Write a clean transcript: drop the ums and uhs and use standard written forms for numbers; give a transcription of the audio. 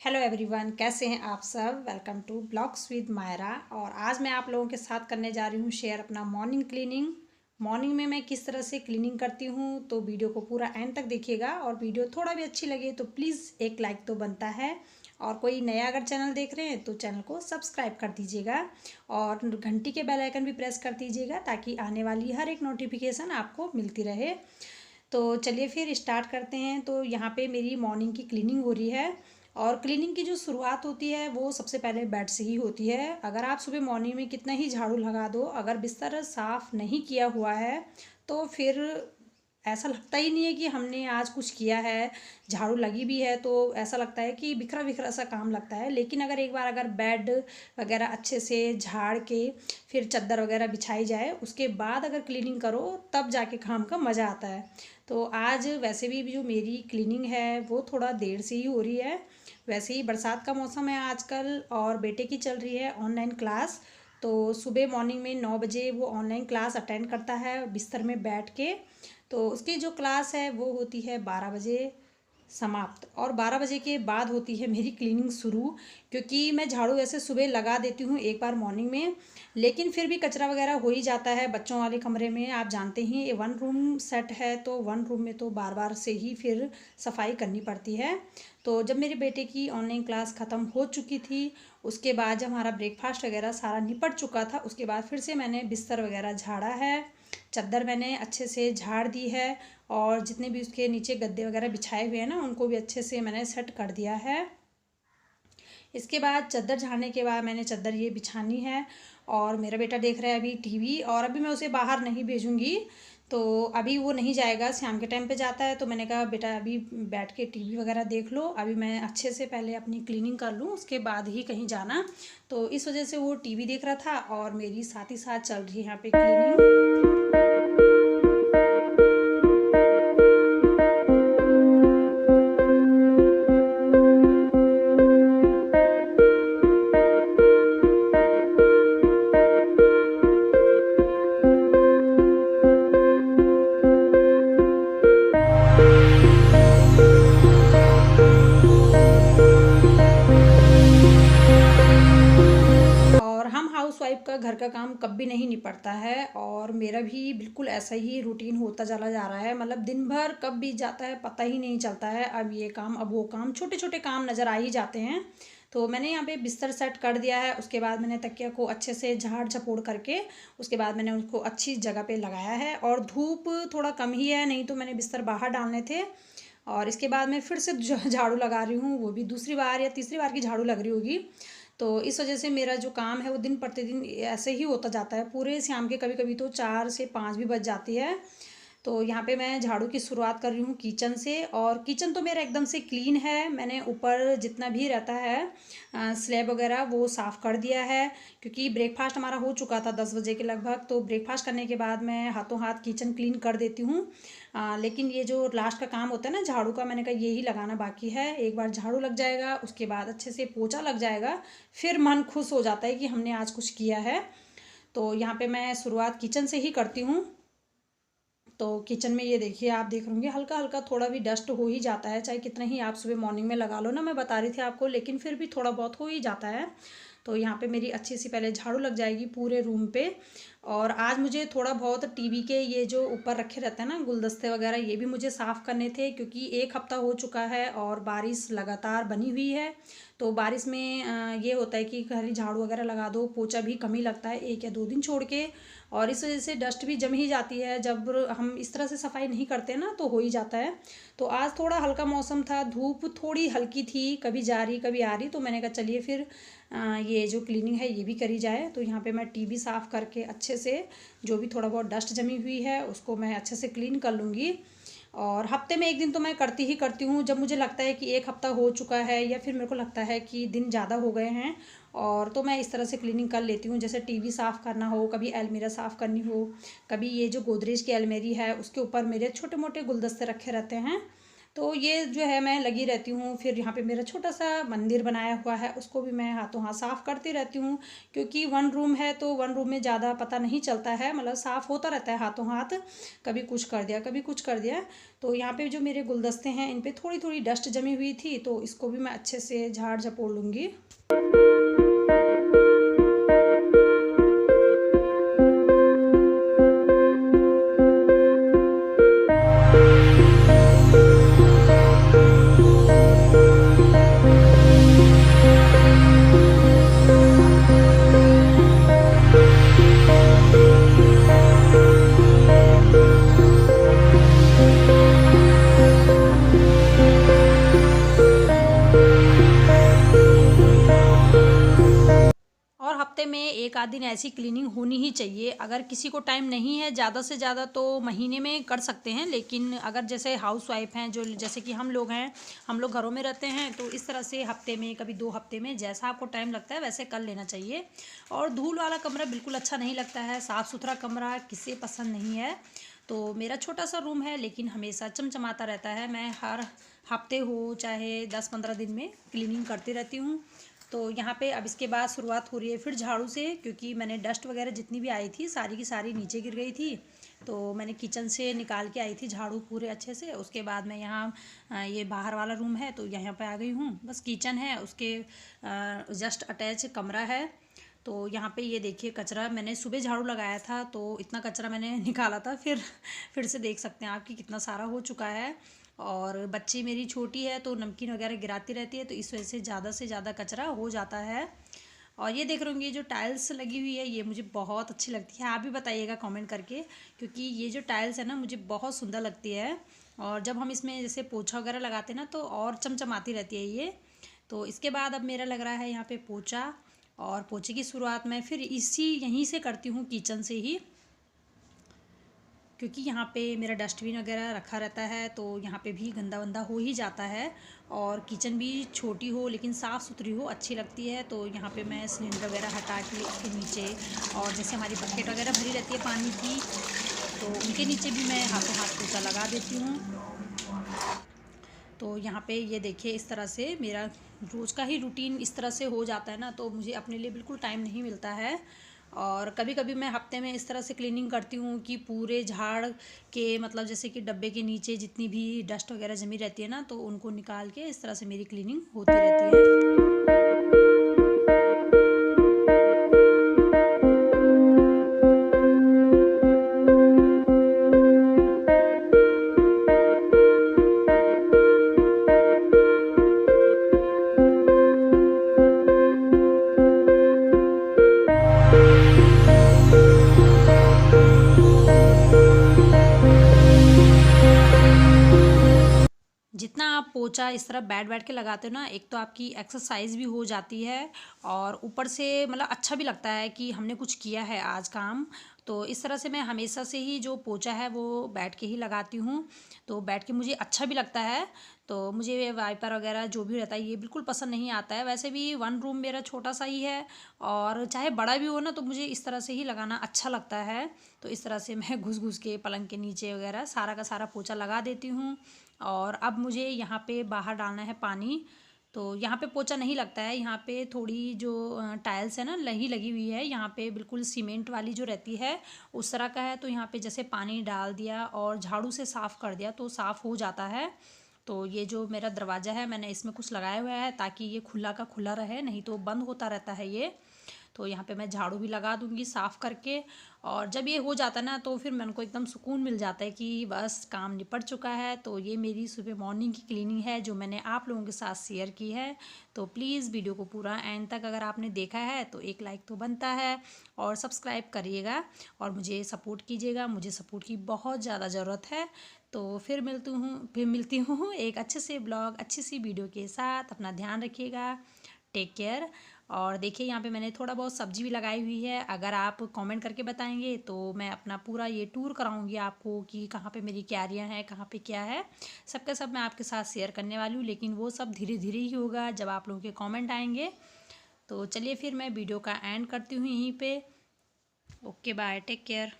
Hello everyone, कैसे हैं आप सब। Welcome to blogs with Myra. और आज मैं आप लोगों के साथ करने जा रही हूँ शेयर अपना मॉर्निंग क्लीनिंग। मॉर्निंग में मैं किस तरह से क्लीनिंग करती हूँ, तो वीडियो को पूरा एंड तक देखिएगा। और वीडियो थोड़ा भी अच्छी लगे तो प्लीज़ एक लाइक तो बनता है। और कोई नया अगर चैनल देख रहे हैं तो चैनल को सब्सक्राइब कर दीजिएगा और घंटी के बेल आइकन भी प्रेस कर दीजिएगा ताकि आने वाली हर एक नोटिफिकेशन आपको मिलती रहे। तो चलिए फिर स्टार्ट करते हैं। तो यहाँ पे मेरी मॉर्निंग की क्लीनिंग हो रही है। और क्लीनिंग की जो शुरुआत होती है वो सबसे पहले बेड से ही होती है। अगर आप सुबह मॉर्निंग में कितना ही झाड़ू लगा दो, अगर बिस्तर साफ़ नहीं किया हुआ है तो फिर ऐसा लगता ही नहीं है कि हमने आज कुछ किया है। झाड़ू लगी भी है तो ऐसा लगता है कि बिखरा बिखरा सा काम लगता है। लेकिन अगर बेड वगैरह अच्छे से झाड़ के फिर चादर वगैरह बिछाई जाए, उसके बाद अगर क्लीनिंग करो तब जाके काम का मज़ा आता है। तो आज वैसे भी जो मेरी क्लीनिंग है वो थोड़ा देर से ही हो रही है। वैसे ही बरसात का मौसम है आजकल और बेटे की चल रही है ऑनलाइन क्लास। तो सुबह मॉर्निंग में 9 बजे वो ऑनलाइन क्लास अटेंड करता है बिस्तर में बैठ के। तो उसकी जो क्लास है वो होती है 12 बजे समाप्त, और 12 बजे के बाद होती है मेरी क्लीनिंग शुरू। क्योंकि मैं झाड़ू ऐसे सुबह लगा देती हूँ एक बार मॉर्निंग में, लेकिन फिर भी कचरा वगैरह हो ही जाता है बच्चों वाले कमरे में। आप जानते ही ये 1 रूम सेट है तो 1 रूम में तो बार बार से ही फिर सफाई करनी पड़ती है। तो जब मेरे बेटे की ऑनलाइन क्लास ख़त्म हो चुकी थी, उसके बाद जब हमारा ब्रेकफास्ट वगैरह सारा निपट चुका था, उसके बाद फिर से मैंने बिस्तर वगैरह झाड़ा है। चादर मैंने अच्छे से झाड़ दी है और जितने भी उसके नीचे गद्दे वगैरह बिछाए हुए हैं ना, उनको भी अच्छे से मैंने सेट कर दिया है। इसके बाद चादर झाड़ने के बाद मैंने चादर ये बिछानी है। और मेरा बेटा देख रहा है अभी टीवी, और अभी मैं उसे बाहर नहीं भेजूँगी। तो अभी वो नहीं जाएगा, शाम के टाइम पे जाता है। तो मैंने कहा बेटा अभी बैठ के टीवी वगैरह देख लो, अभी मैं अच्छे से पहले अपनी क्लीनिंग कर लूँ उसके बाद ही कहीं जाना। तो इस वजह से वो टीवी देख रहा था और मेरी साथ ही साथ चल रही है यहाँ पे क्लीनिंग। और हम हाउसवाइफ का घर का काम कभी नहीं निपटता है, और मेरा भी बिल्कुल ऐसा ही रूटीन होता चला जा रहा है। मतलब दिन भर कब बीत जाता है पता ही नहीं चलता है। अब ये काम अब वो काम, छोटे छोटे काम नज़र आ ही जाते हैं। तो मैंने यहाँ पे बिस्तर सेट कर दिया है। उसके बाद मैंने तकिया को अच्छे से झाड़ झपोड़ करके उसके बाद मैंने उसको अच्छी जगह पे लगाया है। और धूप थोड़ा कम ही है, नहीं तो मैंने बिस्तर बाहर डालने थे। और इसके बाद मैं फिर से झाड़ू लगा रही हूँ, वो भी दूसरी बार या तीसरी बार की झाड़ू लग रही होगी। तो इस वजह से मेरा जो काम है वो दिन प्रतिदिन ऐसे ही होता जाता है। पूरे शाम के कभी कभी तो 4 से 5 भी बज जाती है। तो यहाँ पे मैं झाड़ू की शुरुआत कर रही हूँ किचन से। और किचन तो मेरा एकदम से क्लीन है। मैंने ऊपर जितना भी रहता है स्लैब वगैरह वो साफ़ कर दिया है। क्योंकि ब्रेकफास्ट हमारा हो चुका था 10 बजे के लगभग। तो ब्रेकफास्ट करने के बाद मैं हाथों हाथ किचन क्लीन कर देती हूँ। लेकिन ये जो लास्ट का काम होता है ना झाड़ू का, मैंने कहा यही लगाना बाकी है। एक बार झाड़ू लग जाएगा उसके बाद अच्छे से पोछा लग जाएगा, फिर मन खुश हो जाता है कि हमने आज कुछ किया है। तो यहाँ पे मैं शुरुआत किचन से ही करती हूँ। तो किचन में ये देखिए, आप देख होंगे हल्का हल्का थोड़ा भी डस्ट हो ही जाता है, चाहे कितना ही आप सुबह मॉर्निंग में लगा लो ना, मैं बता रही थी आपको, लेकिन फिर भी थोड़ा बहुत हो ही जाता है। तो यहाँ पे मेरी अच्छी सी पहले झाड़ू लग जाएगी पूरे रूम पे। और आज मुझे थोड़ा बहुत टीवी के ये जो ऊपर रखे रहते हैं ना गुलदस्ते वगैरह, ये भी मुझे साफ़ करने थे। क्योंकि एक हफ्ता हो चुका है और बारिश लगातार बनी हुई है। तो बारिश में ये होता है कि खाली झाड़ू वगैरह लगा दो, पोछा भी कम ही लगता है 1 या 2 दिन छोड़ के। और इस वजह से डस्ट भी जम ही जाती है। जब हम इस तरह से सफाई नहीं करते ना तो हो ही जाता है। तो आज थोड़ा हल्का मौसम था, धूप थोड़ी हल्की थी, कभी जा रही कभी आ रही। तो मैंने कहा चलिए फिर ये जो क्लीनिंग है ये भी करी जाए। तो यहाँ पे मैं टीवी साफ़ करके अच्छे से जो भी थोड़ा बहुत डस्ट जमी हुई है उसको मैं अच्छे से क्लीन कर लूँगी। और हफ्ते में एक दिन तो मैं करती ही करती हूँ, जब मुझे लगता है कि एक हफ्ता हो चुका है या फिर मेरे को लगता है कि दिन ज़्यादा हो गए हैं। और तो मैं इस तरह से क्लीनिंग कर लेती हूँ। जैसे टीवी साफ़ करना हो, कभी अलमीरा साफ़ करनी हो, कभी ये जो गोदरेज की अलमारी है उसके ऊपर मेरे छोटे मोटे गुलदस्ते रखे रहते हैं। तो ये जो है मैं लगी रहती हूँ। फिर यहाँ पे मेरा छोटा सा मंदिर बनाया हुआ है, उसको भी मैं हाथों हाथ साफ़ करती रहती हूँ, क्योंकि वन रूम है तो वन रूम में ज़्यादा पता नहीं चलता है, मतलब साफ़ होता रहता है हाथों हाथ, कभी कुछ कर दिया कभी कुछ कर दिया। तो यहाँ पे जो मेरे गुलदस्ते हैं इन पे थोड़ी थोड़ी डस्ट जमी हुई थी, तो इसको भी मैं अच्छे से झाड़ झपोड़ लूँगी। और हफ्ते में एक आध दिन ऐसी क्लीनिंग होनी ही चाहिए। अगर किसी को टाइम नहीं है ज़्यादा से ज़्यादा तो महीने में कर सकते हैं, लेकिन अगर जैसे हाउस वाइफ हैं, जो जैसे कि हम लोग हैं, हम लोग घरों में रहते हैं, तो इस तरह से हफ्ते में कभी 2 हफ्ते में जैसा आपको टाइम लगता है वैसे कर लेना चाहिए। और धूल वाला कमरा बिल्कुल अच्छा नहीं लगता है, साफ़ सुथरा कमरा किसे पसंद नहीं है। तो मेरा छोटा सा रूम है लेकिन हमेशा चमचमाता रहता है। मैं हर हफ्ते हो चाहे 10-15 दिन में क्लीनिंग करती रहती हूँ। तो यहाँ पे अब इसके बाद शुरुआत हो रही है फिर झाड़ू से, क्योंकि मैंने डस्ट वगैरह जितनी भी आई थी सारी की सारी नीचे गिर गई थी। तो मैंने किचन से निकाल के आई थी झाड़ू पूरे अच्छे से। उसके बाद मैं यहाँ ये बाहर वाला रूम है तो यहाँ पे आ गई हूँ। बस किचन है, उसके जस्ट अटैच कमरा है। तो यहाँ पे ये देखिए कचरा मैंने सुबह झाड़ू लगाया था तो इतना कचरा मैंने निकाला था, फिर से देख सकते हैं आप कि कितना सारा हो चुका है। और बच्ची मेरी छोटी है तो नमकीन वगैरह गिराती रहती है, तो इस वजह से ज़्यादा कचरा हो जाता है। और ये देख रहे होंगे ये जो टाइल्स लगी हुई है ये मुझे बहुत अच्छी लगती है। आप भी बताइएगा कमेंट करके, क्योंकि ये जो टाइल्स है ना मुझे बहुत सुंदर लगती है। और जब हम इसमें जैसे पोछा वगैरह लगाते हैं ना तो और चमचमाती रहती है ये। तो इसके बाद अब मेरा लग रहा है यहाँ पे पोछा, और पोछे की शुरुआत मैं फिर यहीं से करती हूँ, किचन से ही, क्योंकि यहाँ पे मेरा डस्टबिन वगैरह रखा रहता है तो यहाँ पे भी गंदा वंदा हो ही जाता है। और किचन भी छोटी हो लेकिन साफ़ सुथरी हो, अच्छी लगती है। तो यहाँ पे मैं सिलेंडर वगैरह हटा के उसके नीचे, और जैसे हमारी बकेट वगैरह भरी रहती है पानी की, तो उनके नीचे भी मैं हाथों हाथ पोछा लगा देती हूँ। तो यहाँ पे ये देखिए इस तरह से मेरा रोज़ का ही रूटीन इस तरह से हो जाता है ना, तो मुझे अपने लिए बिल्कुल टाइम नहीं मिलता है। और कभी कभी मैं हफ्ते में इस तरह से क्लीनिंग करती हूँ कि पूरे झाड़ के, मतलब जैसे कि डब्बे के नीचे जितनी भी डस्ट वगैरह जमी रहती है ना, तो उनको निकाल के इस तरह से मेरी क्लीनिंग होती रहती है। जितना आप पोछा इस तरह बैठ बैठ के लगाते हो ना, एक तो आपकी एक्सरसाइज भी हो जाती है, और ऊपर से मतलब अच्छा भी लगता है कि हमने कुछ किया है आज काम। तो इस तरह से मैं हमेशा से ही जो पोछा है वो बैठ के ही लगाती हूँ। तो बैठ के मुझे अच्छा भी लगता है। तो मुझे वाइपर वगैरह जो भी रहता है ये बिल्कुल पसंद नहीं आता है। वैसे भी वन रूम मेरा छोटा सा ही है, और चाहे बड़ा भी हो ना तो मुझे इस तरह से ही लगाना अच्छा लगता है। तो इस तरह से मैं घुस घुस के पलंग के नीचे वगैरह सारा का सारा पोछा लगा देती हूँ। और अब मुझे यहाँ पे बाहर डालना है पानी। तो यहाँ पे पोछा नहीं लगता है, यहाँ पे थोड़ी जो टाइल्स है ना लही लगी हुई है, यहाँ पे बिल्कुल सीमेंट वाली जो रहती है उस तरह का है। तो यहाँ पे जैसे पानी डाल दिया और झाड़ू से साफ़ कर दिया तो साफ़ हो जाता है। तो ये जो मेरा दरवाज़ा है मैंने इसमें कुछ लगाया हुआ है ताकि ये खुला का खुला रहे, नहीं तो बंद होता रहता है ये। तो यहाँ पे मैं झाड़ू भी लगा दूँगी साफ़ करके। और जब ये हो जाता है ना तो फिर मन को एकदम सुकून मिल जाता है कि बस काम निपट चुका है। तो ये मेरी सुबह मॉर्निंग की क्लीनिंग है जो मैंने आप लोगों के साथ शेयर की है। तो प्लीज़ वीडियो को पूरा एंड तक अगर आपने देखा है तो एक लाइक तो बनता है, और सब्सक्राइब करिएगा और मुझे सपोर्ट कीजिएगा। मुझे सपोर्ट की बहुत ज़्यादा ज़रूरत है। तो फिर मिलती हूँ एक अच्छे से ब्लॉग, अच्छी सी वीडियो के साथ। अपना ध्यान रखिएगा, टेक केयर। और देखिए यहाँ पे मैंने थोड़ा बहुत सब्जी भी लगाई हुई है, अगर आप कमेंट करके बताएंगे तो मैं अपना पूरा ये टूर कराऊंगी आपको कि कहाँ पे मेरी क्यारियाँ हैं, कहाँ पे क्या है। सबका सब मैं आपके साथ शेयर करने वाली हूँ, लेकिन वो सब धीरे धीरे ही होगा जब आप लोगों के कमेंट आएंगे। तो चलिए फिर मैं वीडियो का एंड करती हूँ यहीं पे। Okay bye, take care.